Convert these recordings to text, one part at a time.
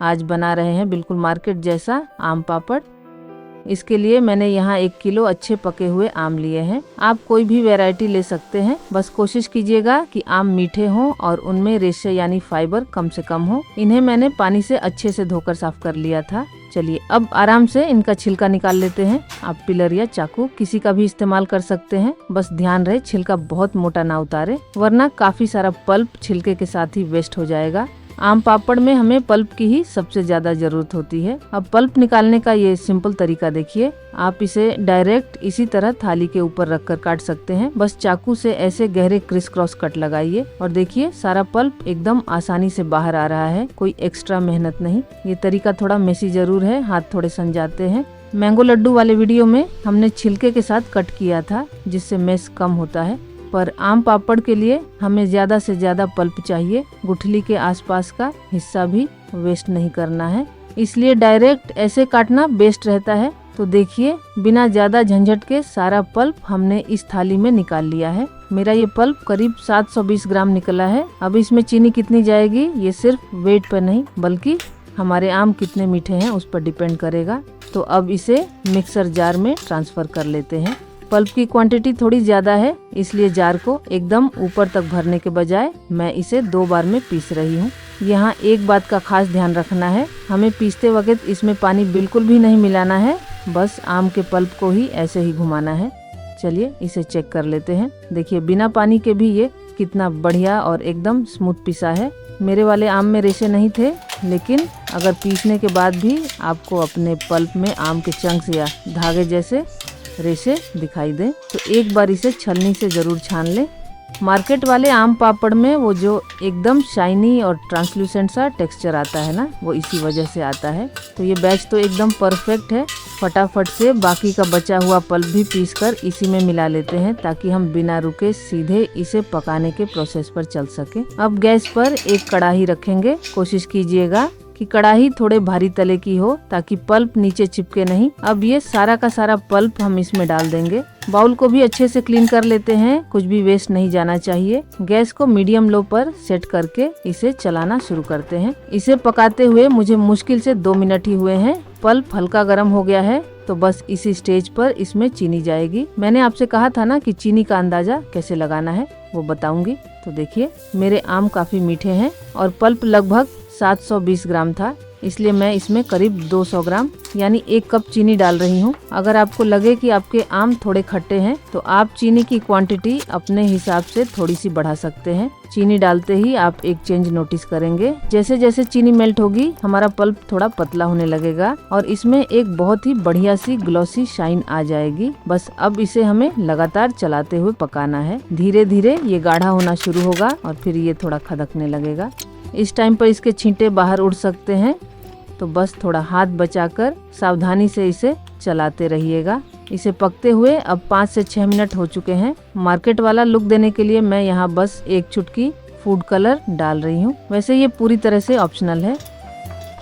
आज बना रहे हैं बिल्कुल मार्केट जैसा आम पापड़। इसके लिए मैंने यहाँ 1 किलो अच्छे पके हुए आम लिए हैं। आप कोई भी वैरायटी ले सकते हैं, बस कोशिश कीजिएगा कि आम मीठे हों और उनमें रेशे यानी फाइबर कम से कम हो। इन्हें मैंने पानी से अच्छे से धोकर साफ कर लिया था। चलिए अब आराम से इनका छिलका निकाल लेते हैं। आप पिलर या चाकू किसी का भी इस्तेमाल कर सकते हैं, बस ध्यान रहे छिलका बहुत मोटा ना उतारे, वरना काफी सारा पल्प छिलके के साथ ही वेस्ट हो जाएगा। आम पापड़ में हमें पल्प की ही सबसे ज्यादा जरूरत होती है। अब पल्प निकालने का ये सिंपल तरीका देखिए। आप इसे डायरेक्ट इसी तरह थाली के ऊपर रखकर काट सकते हैं। बस चाकू से ऐसे गहरे क्रिस क्रॉस कट लगाइए और देखिए सारा पल्प एकदम आसानी से बाहर आ रहा है, कोई एक्स्ट्रा मेहनत नहीं। ये तरीका थोड़ा मेसी जरूर है, हाथ थोड़े सन जाते हैं। मैंगो लड्डू वाले वीडियो में हमने छिलके के साथ कट किया था, जिससे मेस कम होता है, पर आम पापड़ के लिए हमें ज्यादा से ज्यादा पल्प चाहिए। गुठली के आसपास का हिस्सा भी वेस्ट नहीं करना है, इसलिए डायरेक्ट ऐसे काटना बेस्ट रहता है। तो देखिए बिना ज्यादा झंझट के सारा पल्प हमने इस थाली में निकाल लिया है। मेरा ये पल्प करीब 720 ग्राम निकला है। अब इसमें चीनी कितनी जाएगी ये सिर्फ वेट पर नहीं बल्कि हमारे आम कितने मीठे हैं उस पर डिपेंड करेगा। तो अब इसे मिक्सर जार में ट्रांसफर कर लेते हैं। पल्प की क्वांटिटी थोड़ी ज्यादा है, इसलिए जार को एकदम ऊपर तक भरने के बजाय मैं इसे 2 बार में पीस रही हूँ। यहाँ एक बात का खास ध्यान रखना है, हमें पीसते वक्त इसमें पानी बिल्कुल भी नहीं मिलाना है, बस आम के पल्प को ही ऐसे ही घुमाना है। चलिए इसे चेक कर लेते हैं। देखिए बिना पानी के भी ये कितना बढ़िया और एकदम स्मूथ पिसा है। मेरे वाले आम में रेशे नहीं थे, लेकिन अगर पीसने के बाद भी आपको अपने पल्प में आम के चंक्स या धागे जैसे रेशे दिखाई दे तो एक बार इसे छलनी से जरूर छान ले। मार्केट वाले आम पापड़ में वो जो एकदम शाइनी और ट्रांसल्यूसेंट सा टेक्सचर आता है ना, वो इसी वजह से आता है। तो ये बैच तो एकदम परफेक्ट है। फटाफट से बाकी का बचा हुआ पल्प भी पीसकर इसी में मिला लेते हैं, ताकि हम बिना रुके सीधे इसे पकाने के प्रोसेस पर चल सके। अब गैस पर एक कढ़ाई रखेंगे। कोशिश कीजिएगा कि कढ़ाई थोड़े भारी तले की हो, ताकि पल्प नीचे चिपके नहीं। अब ये सारा का सारा पल्प हम इसमें डाल देंगे। बाउल को भी अच्छे से क्लीन कर लेते हैं, कुछ भी वेस्ट नहीं जाना चाहिए। गैस को मीडियम लो पर सेट करके इसे चलाना शुरू करते हैं। इसे पकाते हुए मुझे मुश्किल से 2 मिनट ही हुए हैं। पल्प हल्का गर्म हो गया है, तो बस इसी स्टेज पर इसमें चीनी जाएगी। मैंने आपसे कहा था ना कि चीनी का अंदाजा कैसे लगाना है, वो बताऊंगी। तो देखिए मेरे आम काफी मीठे हैं और पल्प लगभग 720 ग्राम था, इसलिए मैं इसमें करीब 200 ग्राम यानी 1 कप चीनी डाल रही हूँ। अगर आपको लगे कि आपके आम थोड़े खट्टे हैं तो आप चीनी की क्वांटिटी अपने हिसाब से थोड़ी सी बढ़ा सकते हैं। चीनी डालते ही आप एक चेंज नोटिस करेंगे, जैसे जैसे चीनी मेल्ट होगी हमारा पल्प थोड़ा पतला होने लगेगा और इसमें एक बहुत ही बढ़िया सी ग्लॉसी शाइन आ जाएगी। बस अब इसे हमें लगातार चलाते हुए पकाना है। धीरे धीरे ये गाढ़ा होना शुरू होगा और फिर ये थोड़ा खदकने लगेगा। इस टाइम पर इसके छींटे बाहर उड़ सकते हैं, तो बस थोड़ा हाथ बचाकर सावधानी से इसे चलाते रहिएगा। इसे पकते हुए अब 5 से 6 मिनट हो चुके हैं। मार्केट वाला लुक देने के लिए मैं यहाँ बस 1 चुटकी फूड कलर डाल रही हूँ, वैसे ये पूरी तरह से ऑप्शनल है।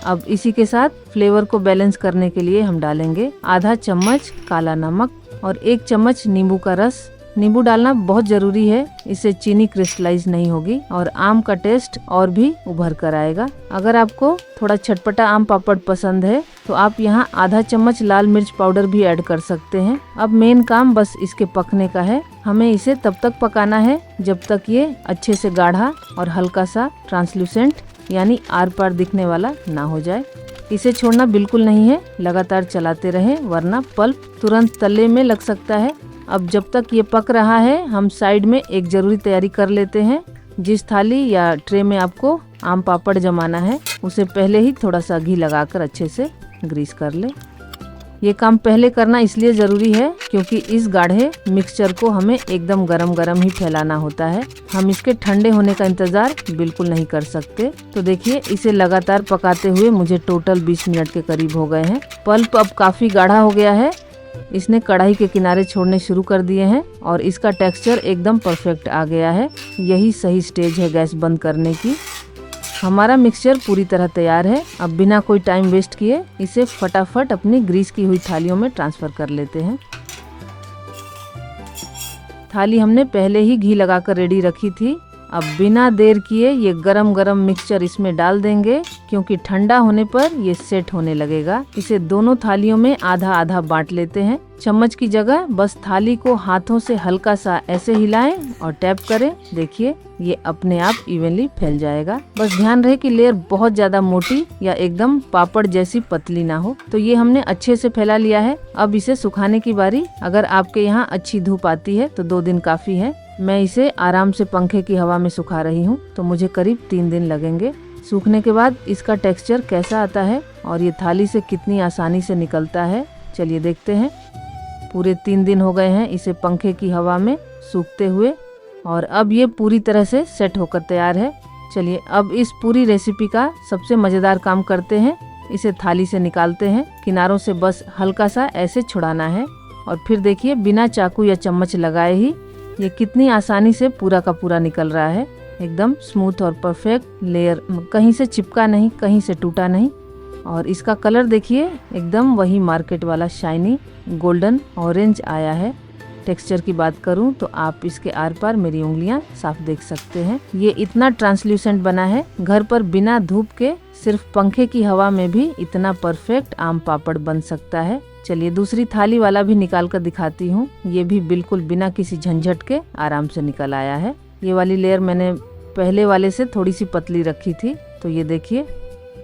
अब इसी के साथ फ्लेवर को बैलेंस करने के लिए हम डालेंगे आधा चम्मच काला नमक और 1 चम्मच नींबू का रस। नींबू डालना बहुत जरूरी है, इससे चीनी क्रिस्टलाइज नहीं होगी और आम का टेस्ट और भी उभर कर आएगा। अगर आपको थोड़ा चटपटा आम पापड़ पसंद है तो आप यहाँ आधा चम्मच लाल मिर्च पाउडर भी ऐड कर सकते हैं। अब मेन काम बस इसके पकने का है। हमें इसे तब तक पकाना है जब तक ये अच्छे से गाढ़ा और हल्का सा ट्रांसल्यूसेंट यानी आर पार दिखने वाला ना हो जाए। इसे छोड़ना बिल्कुल नहीं है, लगातार चलाते रहें, वरना पल्प तुरंत तले में लग सकता है। अब जब तक ये पक रहा है हम साइड में एक जरूरी तैयारी कर लेते हैं। जिस थाली या ट्रे में आपको आम पापड़ जमाना है उसे पहले ही थोड़ा सा घी लगाकर अच्छे से ग्रीस कर ले। ये काम पहले करना इसलिए जरूरी है क्योंकि इस गाढ़े मिक्सचर को हमें एकदम गरम गरम ही फैलाना होता है। हम इसके ठंडे होने का इंतजार बिल्कुल नहीं कर सकते। तो देखिए इसे लगातार पकाते हुए मुझे टोटल 20 मिनट के करीब हो गए हैं। पल्प अब काफी गाढ़ा हो गया है, इसने कढ़ाई के किनारे छोड़ने शुरू कर दिए हैं और इसका टेक्सचर एकदम परफेक्ट आ गया है। यही सही स्टेज है गैस बंद करने की। हमारा मिक्सचर पूरी तरह तैयार है। अब बिना कोई टाइम वेस्ट किए इसे फटाफट अपनी ग्रीस की हुई थालियों में ट्रांसफर कर लेते हैं। थाली हमने पहले ही घी लगाकर रेडी रखी थी। अब बिना देर किए ये गरम गरम मिक्सचर इसमें डाल देंगे, क्योंकि ठंडा होने पर ये सेट होने लगेगा। इसे दोनों थालियों में आधा आधा बांट लेते हैं। चम्मच की जगह बस थाली को हाथों से हल्का सा ऐसे हिलाएं और टैप करें। देखिए ये अपने आप इवनली फैल जाएगा। बस ध्यान रहे कि लेयर बहुत ज्यादा मोटी या एकदम पापड़ जैसी पतली ना हो। तो ये हमने अच्छे से फैला लिया है। अब इसे सुखाने की बारी। अगर आपके यहाँ अच्छी धूप आती है तो 2 दिन काफी है। मैं इसे आराम से पंखे की हवा में सुखा रही हूँ, तो मुझे करीब 3 दिन लगेंगे। सूखने के बाद इसका टेक्सचर कैसा आता है और ये थाली से कितनी आसानी से निकलता है, चलिए देखते हैं। पूरे 3 दिन हो गए हैं इसे पंखे की हवा में सूखते हुए और अब ये पूरी तरह से सेट होकर तैयार है। चलिए अब इस पूरी रेसिपी का सबसे मज़ेदार काम करते हैं। इसे थाली से निकालते हैं। किनारों से बस हल्का सा ऐसे छुड़ाना है और फिर देखिए बिना चाकू या चम्मच लगाए ही ये कितनी आसानी से पूरा का पूरा निकल रहा है। एकदम स्मूथ और परफेक्ट लेयर, कहीं से चिपका नहीं, कहीं से टूटा नहीं। और इसका कलर देखिए एकदम वही मार्केट वाला शाइनी गोल्डन ऑरेंज आया है। टेक्सचर की बात करूं तो आप इसके आर पार मेरी उंगलियां साफ देख सकते हैं। ये इतना ट्रांसल्यूसेंट बना है, घर पर बिना धूप के सिर्फ पंखे की हवा में भी इतना परफेक्ट आम पापड़ बन सकता है। चलिए दूसरी थाली वाला भी निकाल कर दिखाती हूँ। ये भी बिल्कुल बिना किसी झंझट के आराम से निकल आया है। ये वाली लेयर मैंने पहले वाले से थोड़ी सी पतली रखी थी, तो ये देखिए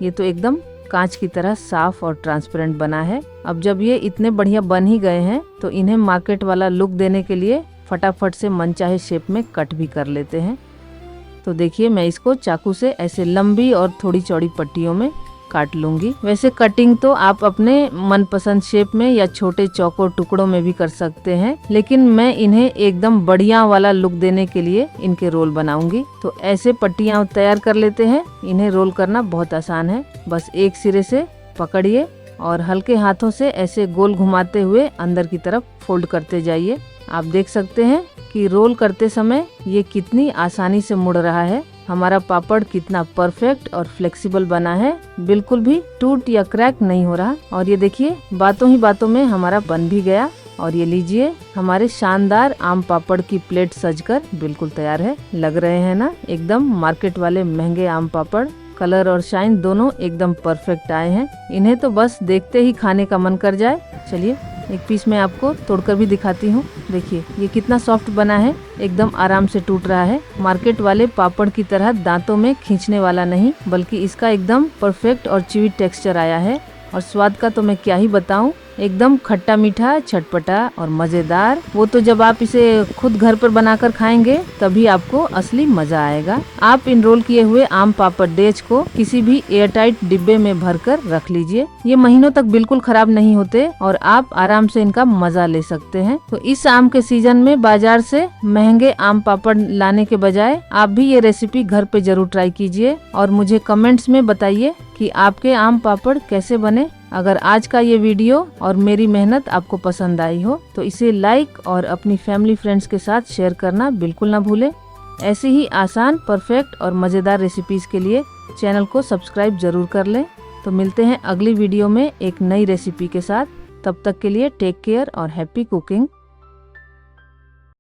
ये तो एकदम कांच की तरह साफ और ट्रांसपेरेंट बना है। अब जब ये इतने बढ़िया बन ही गए हैं तो इन्हें मार्केट वाला लुक देने के लिए फटाफट से मनचाहे शेप में कट भी कर लेते हैं। तो देखिए मैं इसको चाकू से ऐसे लंबी और थोड़ी चौड़ी पट्टियों में काट लूंगी। वैसे कटिंग तो आप अपने मनपसंद शेप में या छोटे चौकोर टुकड़ों में भी कर सकते हैं, लेकिन मैं इन्हें एकदम बढ़िया वाला लुक देने के लिए इनके रोल बनाऊंगी। तो ऐसे पट्टियां तैयार कर लेते हैं। इन्हें रोल करना बहुत आसान है। बस एक सिरे से पकड़िए और हल्के हाथों से ऐसे गोल घुमाते हुए अंदर की तरफ फोल्ड करते जाइए। आप देख सकते हैं कि रोल करते समय ये कितनी आसानी से मुड़ रहा है। हमारा पापड़ कितना परफेक्ट और फ्लेक्सिबल बना है, बिल्कुल भी टूट या क्रैक नहीं हो रहा। और ये देखिए बातों ही बातों में हमारा बन भी गया। और ये लीजिए हमारे शानदार आम पापड़ की प्लेट सजकर बिल्कुल तैयार है। लग रहे हैं ना एकदम मार्केट वाले महंगे आम पापड़। कलर और शाइन दोनों एकदम परफेक्ट आए हैं। इन्हें तो बस देखते ही खाने का मन कर जाए। चलिए एक पीस मैं आपको तोड़कर भी दिखाती हूँ। देखिए ये कितना सॉफ्ट बना है, एकदम आराम से टूट रहा है। मार्केट वाले पापड़ की तरह दांतों में खींचने वाला नहीं, बल्कि इसका एकदम परफेक्ट और च्यूवी टेक्सचर आया है। और स्वाद का तो मैं क्या ही बताऊं, एकदम खट्टा मीठा, चटपटा और मजेदार। वो तो जब आप इसे खुद घर पर बनाकर खाएंगे तभी आपको असली मजा आएगा। आप इन रोल किए हुए आम पापड़ डेज को किसी भी एयरटाइट डिब्बे में भरकर रख लीजिए। ये महीनों तक बिल्कुल खराब नहीं होते और आप आराम से इनका मजा ले सकते हैं। तो इस आम के सीजन में बाजार से महंगे आम पापड़ लाने के बजाय आप भी ये रेसिपी घर पे जरूर ट्राई कीजिए और मुझे कमेंट्स में बताइए कि आपके आम पापड़ कैसे बने। अगर आज का ये वीडियो और मेरी मेहनत आपको पसंद आई हो तो इसे लाइक और अपनी फैमिली फ्रेंड्स के साथ शेयर करना बिल्कुल ना भूलें। ऐसे ही आसान, परफेक्ट और मज़ेदार रेसिपीज के लिए चैनल को सब्सक्राइब जरूर कर लें। तो मिलते हैं अगली वीडियो में एक नई रेसिपी के साथ। तब तक के लिए टेक केयर और हैप्पी कुकिंग।